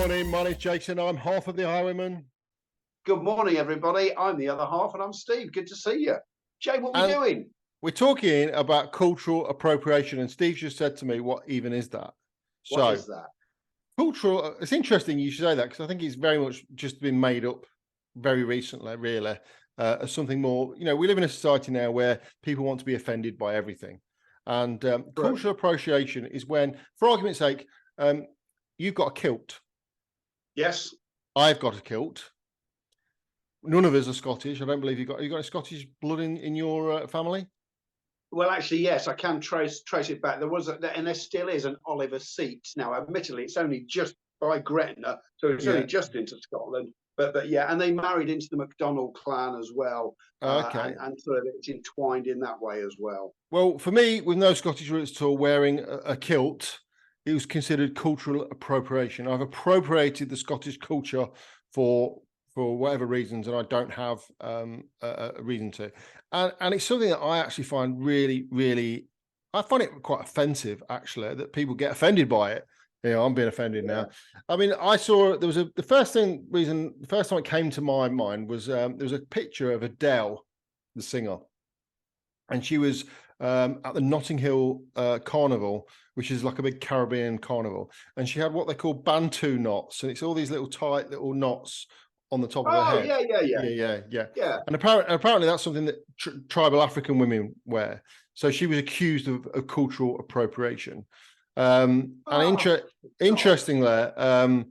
morning. My name's Jason. I'm half of the Highwayman. Good morning, everybody. I'm the other half, and I'm Steve. Good to see you. Jay, what are we doing? We're talking about cultural appropriation, and Steve just said to me, what even is that? What is that? Cultural, it's interesting you should say that, because I think it's very much just been made up very recently, really, as something more, we live in a society now where people want to be offended by everything. And cultural appropriation is when, for argument's sake, you've got a kilt. Yes. I've got a kilt. None of us are Scottish. I don't believe you got a Scottish blood in your family? Well, actually, yes, I can trace it back. There was, and there still is, an Oliver seat. Now, admittedly, it's only just by Gretna, so it's only just into Scotland. But yeah, and they married into the MacDonald clan as well. Okay. And sort of it's entwined in that way as well. Well, for me, with no Scottish roots at all, wearing a kilt, it was considered cultural appropriation. I've appropriated the Scottish culture for whatever reasons, and I don't have a reason to. And it's something that I actually find really, I find it quite offensive, actually, that people get offended by it. I'm being offended now. I mean, I saw the first time it came to my mind was there was a picture of Adele, the singer, and she was at the Notting Hill Carnival, which is like a big Caribbean carnival, and she had what they call Bantu knots, and it's all these little tight little knots on the top of her head. Yeah. And apparently that's something that tribal African women wear. So she was accused of cultural appropriation. Interestingly, I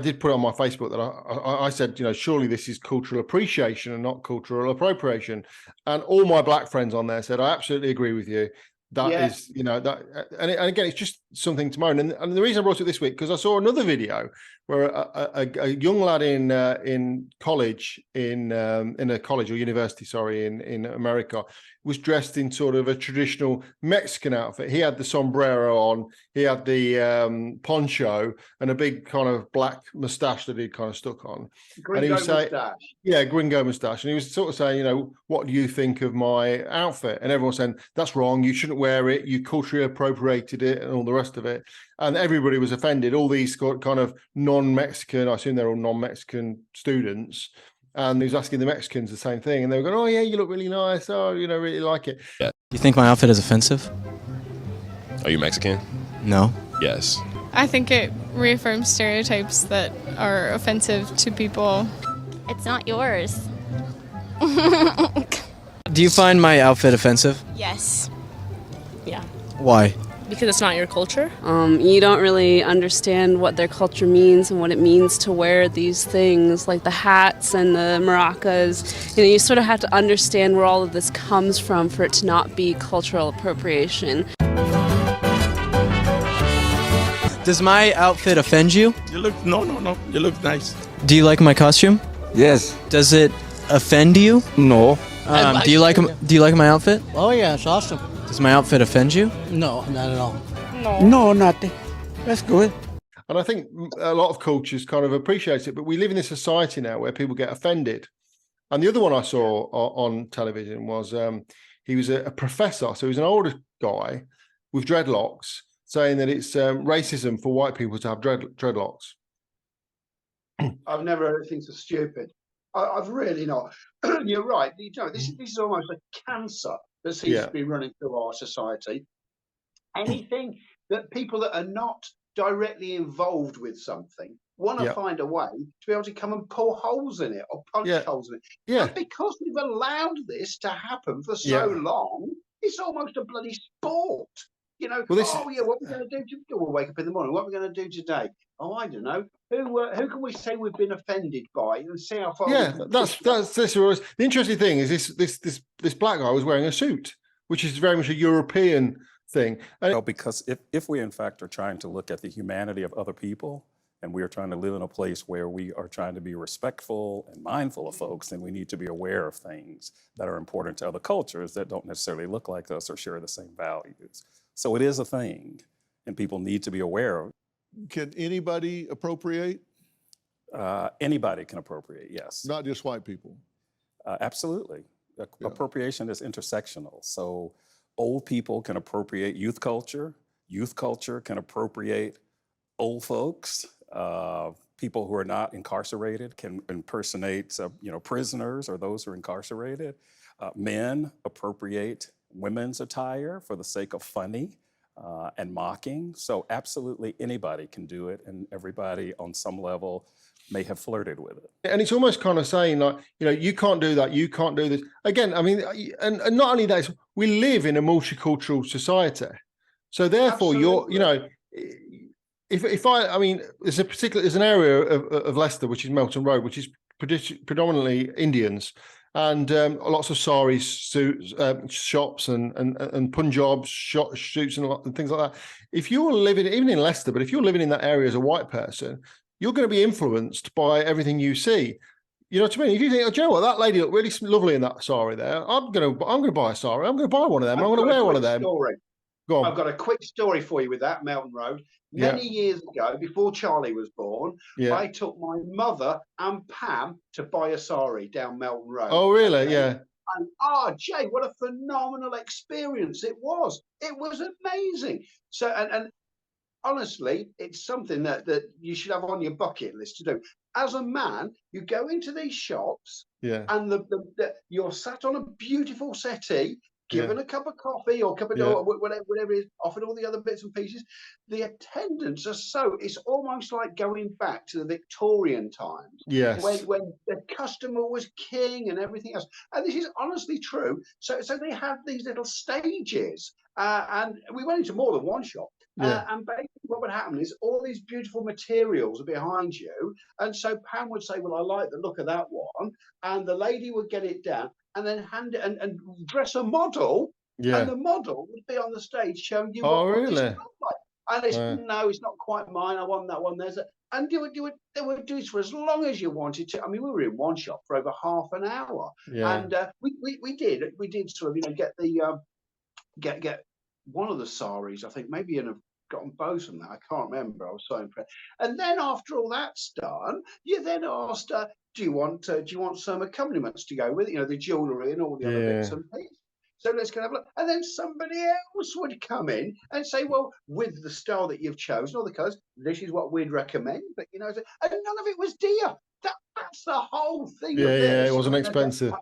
did put on my Facebook that I said, surely this is cultural appreciation and not cultural appropriation. And all my black friends on there said, I absolutely agree with you. That is, that, and again, it's just something to moan. And the reason I brought it this week, because I saw another video where a young lad in college, in a college or university, in America, was dressed in sort of a traditional Mexican outfit. He had the sombrero on, he had the poncho, and a big kind of black mustache that he'd kind of stuck on. Gringo mustache. Yeah, gringo mustache. And he was sort of saying, what do you think of my outfit? And everyone saying, that's wrong, you shouldn't wear it, you culturally appropriated it, and all the rest of it. And everybody was offended. All these kind of non-Mexican, I assume they're all non-Mexican students, and he was asking the Mexicans the same thing, and they were going, oh yeah, you look really nice, really like it. Yeah. You think my outfit is offensive? Are you Mexican? No. Yes. I think it reaffirms stereotypes that are offensive to people. It's not yours. Do you find my outfit offensive? Yes. Yeah. Why? Because it's not your culture. You don't really understand what their culture means and what it means to wear these things, like the hats and the maracas. You sort of have to understand where all of this comes from for it to not be cultural appropriation. Does my outfit offend you? You look, no. You look nice. Do you like my costume? Yes. Does it offend you? No. Do you like my outfit? Oh yeah, it's awesome. Does my outfit offend you? No, not at all. No, nothing. That's good. And I think a lot of cultures kind of appreciate it, but we live in a society now where people get offended. And the other one I saw on television was he was a professor, so he was an older guy with dreadlocks, saying that it's racism for white people to have dreadlocks. I've never heard anything so stupid. I've really not. You're right. This is almost a cancer that seems to be running through our society. Anything that people that are not directly involved with something want to find a way to be able to come and pull holes in it or punch holes in it. Yeah. And because we've allowed this to happen for so long, it's almost a bloody sport. What we're going to do? We'll wake up in the morning. What are we going to do today? Oh, I don't know. Who can we say we've been offended by and see how far? Yeah, that's the interesting thing is this black guy was wearing a suit, which is very much a European thing. Because if we in fact are trying to look at the humanity of other people, and we are trying to live in a place where we are trying to be respectful and mindful of folks, then we need to be aware of things that are important to other cultures that don't necessarily look like us or share the same values. So it is a thing, and people need to be aware of. Can anybody appropriate? Anybody can appropriate, yes. Not just white people? Absolutely. Appropriation is intersectional. So old people can appropriate youth culture can appropriate old folks, People who are not incarcerated can impersonate, prisoners or those who are incarcerated. Men appropriate women's attire for the sake of funny and mocking. So absolutely anybody can do it, and everybody on some level may have flirted with it. And it's almost kind of saying, like, you can't do that, you can't do this. Again, I mean, and not only that, we live in a multicultural society. So therefore, I mean, there's an area of Leicester, which is Melton Road, which is predominantly Indians, and lots of Sahree suits, shops and Punjab shoots and things like that. If you're living, even in Leicester, but if you're living in that area as a white person, you're going to be influenced by everything you see. You know what I mean? If you think, oh, do you know what, that lady looked really lovely in that Sahree there, I'm going to buy a Sahree. I'm going to buy one of them. I'm going to wear one of them. Go on. I've got a quick story for you with that, Melton Road. Many years ago, before Charlie was born, I took my mother and Pam to buy a Sahree down Melton Road. Oh, really? Okay. Yeah. And Jay, what a phenomenal experience it was. It was amazing. So, and honestly, it's something that you should have on your bucket list to do. As a man, you go into these shops, and you're sat on a beautiful settee, given a cup of coffee or cup of or whatever it is, offered all the other bits and pieces. The attendants are it's almost like going back to the Victorian times. Yes. When the customer was king and everything else. And this is honestly true. So they have these little stages. And we went into more than one shop. And basically what would happen is all these beautiful materials are behind you. And so Pam would say, well, I like the look of that one. And the lady would get it down and then hand it and dress a model. And the model would be on the stage showing you what this looked like. And it's, no, it's not quite mine. I want that one. And they would do it for as long as you wanted to. I mean, we were in one shop for over half an hour. And we did sort of, get one of the Sahrees, I think, maybe I've gotten both of them. I can't remember. I was so impressed. And then after all that's done, you then asked, do you want some accompaniments to go with it? The jewellery and all the other bits and pieces. So let's go have a look. And then somebody else would come in and say, well, with the style that you've chosen, all the colours, this is what we'd recommend. But and none of it was dear. That's the whole thing. Yeah, it wasn't expensive.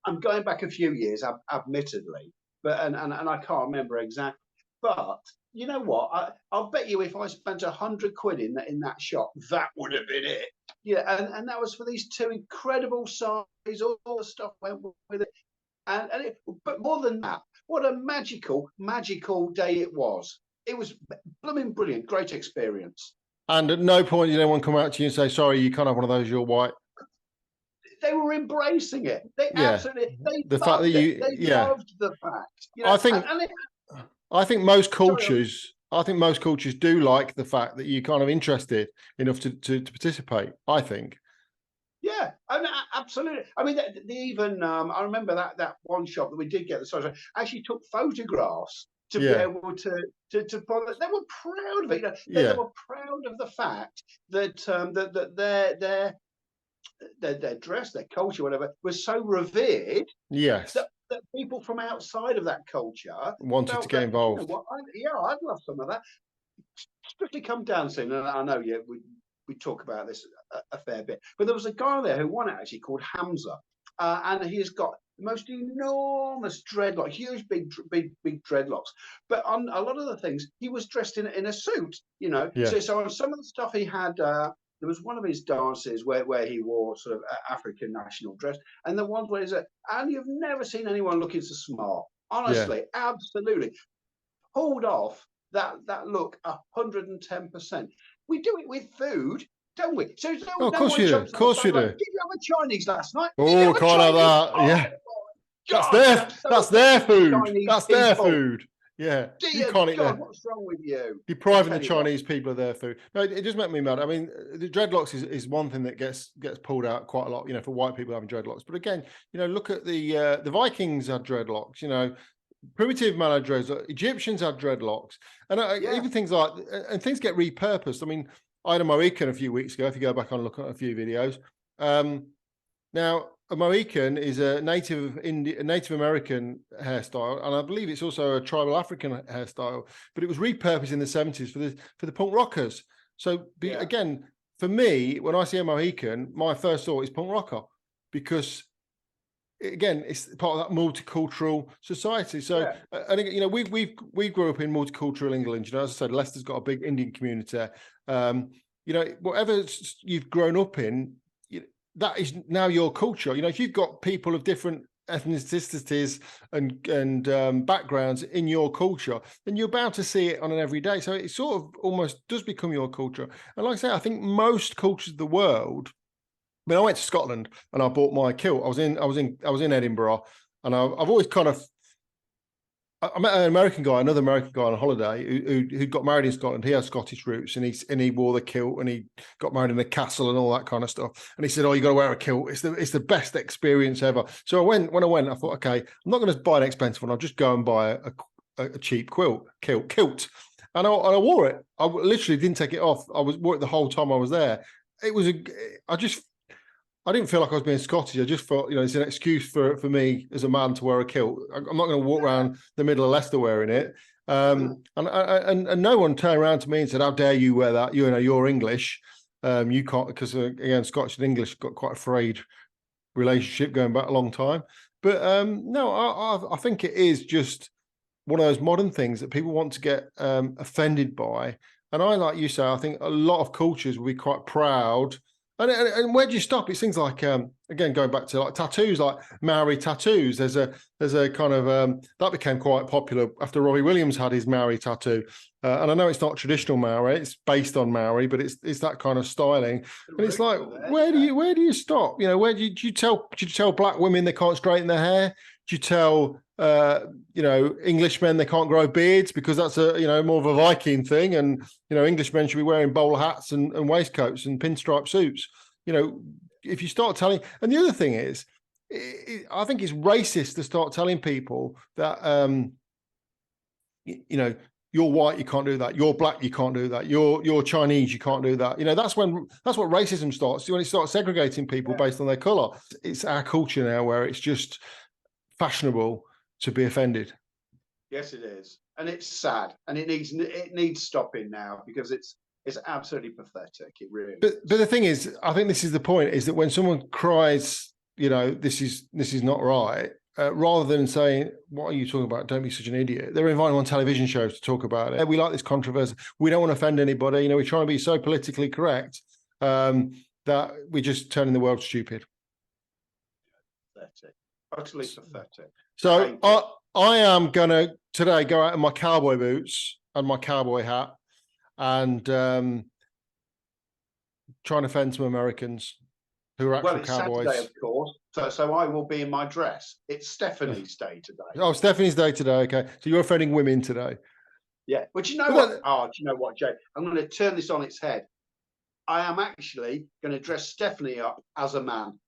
I'm going back a few years, admittedly. But and I can't remember exactly. But you know what? I'll bet you if I spent 100 quid in that shop, that would have been it. Yeah, and that was for these two incredible Sahrees. All the stuff went with it. But more than that, what a magical day it was. It was blooming brilliant, great experience. And at no point did anyone come out to you and say, sorry, you can't have one of those, you're white. They were embracing it. They absolutely, they fact that you, loved the fact. I think most cultures do like the fact that you're kind of interested enough to participate. I think. Yeah, absolutely. I mean, they even I remember that one shop that we did get the Sahree actually took photographs to be able to they were proud of it. They were proud of the fact that their dress, their culture, whatever, was so revered. Yes. That people from outside of that culture wanted to get involved. I'd love some of that. Strictly Come Dancing, and I know we talk about this a fair bit, but there was a guy there who won it actually called Hamza, and he's got the most enormous dreadlocks, huge big dreadlocks. But on a lot of the things, he was dressed in a suit, So on some of the stuff he had. There was one of his dances where he wore sort of African national dress, and the ones where he's and you've never seen anyone looking so smart. Honestly, absolutely pulled off that look 110%. We do it with food, don't we? So of course you do. Of course you do. Did you have a Chinese last night? Oh, can't have that. Yeah, that's their food. That's their food. Yeah, you can't eat that. What's wrong with you? Depriving the Chinese people of their food. No, it just makes me mad. I mean, the dreadlocks is one thing that gets pulled out quite a lot, for white people having dreadlocks. But again, look at the Vikings had dreadlocks. Primitive man had dreadlocks. Egyptians had dreadlocks, and even things like and things get repurposed. I mean, I had a Mohican a few weeks ago. If you go back and look at a few videos, now. A Mohican is a Native American hairstyle, and I believe it's also a tribal African hairstyle. But it was repurposed in the 70s for the punk rockers. So again, for me, when I see a Mohican, my first thought is punk rocker, because again, it's part of that multicultural society. So, and you know, we grew up in multicultural England. You know, as I said, Leicester's got a big Indian community. You know, whatever you've grown up in, that is now your culture. You know, if you've got people of different ethnicities and backgrounds in your culture, then you're bound to see it on an everyday. So it sort of almost does become your culture. And like I say, I think most cultures of the world. I mean, I went to Scotland and I bought my kilt. I was in Edinburgh, and I've always kind of. I met another American guy on a holiday who got married in Scotland. He has Scottish roots, and he wore the kilt, and he got married in a castle and all that kind of stuff. And he said, "Oh, you got to wear a kilt. It's the best experience ever." So when I went, I thought, okay, I'm not going to buy an expensive one. I'll just go and buy a cheap kilt, and I wore it. I literally didn't take it off. I wore it the whole time I was there. I didn't feel like I was being Scottish. I just thought, you know, it's an excuse for me as a man to wear a kilt. I'm not going to walk around the middle of Leicester wearing it. And no one turned around to me and said, "How dare you wear that? You know, you're English. You can't," because again, Scottish and English got quite a frayed relationship going back a long time. But no, I think it is just one of those modern things that people want to get offended by. And I, like you say, I think a lot of cultures will be quite proud. And where do you stop? It's things like, again, going back to like tattoos, like Maori tattoos. There's a kind of, that became quite popular after Robbie Williams had his Maori tattoo. And I know it's not traditional Maori, it's based on Maori, but it's that kind of styling. And it's like, where do you stop? You know, where do you tell black women they can't straighten their hair? Do you tell, you know, Englishmen they can't grow beards because that's more of a Viking thing, and you know, Englishmen should be wearing bowler hats and waistcoats and pinstripe suits. You know, if you start telling, and the other thing is, I think it's racist to start telling people that, you know, you're white, you can't do that. You're black, you can't do that. You're Chinese, you can't do that. You know, that's what racism starts. When it starts segregating people based on their color. It's our culture now where it's just fashionable to be offended. Yes, it is, and it's sad, and it needs stopping now, because it's absolutely pathetic. It really. But the thing is, I think this is the point: is that when someone cries, you know, this is not right, rather than saying, "What are you talking about? Don't be such an idiot," they're inviting on television shows to talk about it. We like this controversy. We don't want to offend anybody. You know, we're trying to be so politically correct that we're just turning the world stupid. Pathetic. Utterly pathetic. So I am going to today go out in my cowboy boots and my cowboy hat and try and offend some Americans who are actual cowboys. Saturday, of course. So I will be in my dress. It's Stephanie's day today. Oh, Stephanie's day today. Okay. So you're offending women today. Yeah. But you know what? Do you know what, Jay? I'm going to turn this on its head. I am actually going to dress Stephanie up as a man.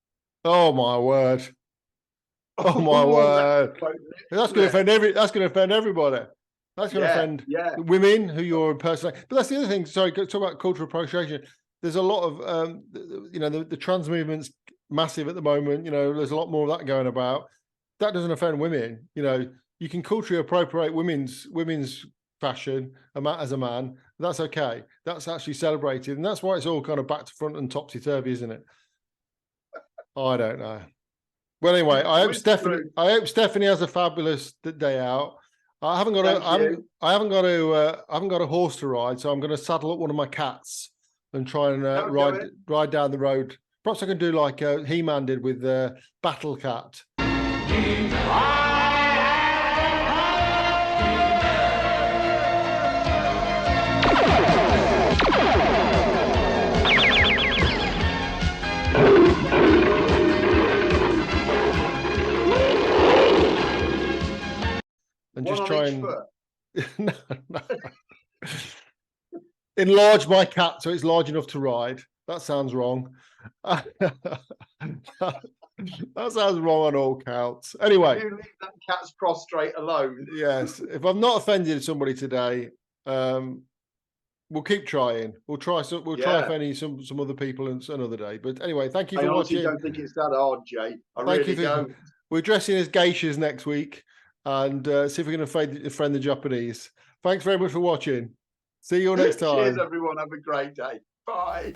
Oh, my word. Oh my word! That's going to offend everybody. That's going to offend women who you're impersonating. But that's the other thing. Sorry, talk about cultural appropriation. There's a lot of, you know, the trans movement's massive at the moment. You know, there's a lot more of that going about. That doesn't offend women. You know, you can culturally appropriate women's fashion as a man. That's okay. That's actually celebrated, and that's why it's all kind of back to front and topsy turvy, isn't it? I don't know. Well, anyway, I hope Stephanie has a fabulous day out. I haven't got a horse to ride, so I'm going to saddle up one of my cats and try and ride down the road. Perhaps I can do like He-Man did with Battle Cat. And just try and no. Enlarge my cat so it's large enough to ride. That sounds wrong. That sounds wrong on all counts. Anyway, you leave that cat's prostrate alone. Yes, if I've not offended somebody today, we'll keep trying. We'll try offending some other people another day. But anyway, thank you for watching. I don't think it's that hard, Jay. I really don't. We're dressing as geishas next week. And see if we can offend the Japanese. Thanks very much for watching. See you all next time. Cheers, everyone. Have a great day. Bye.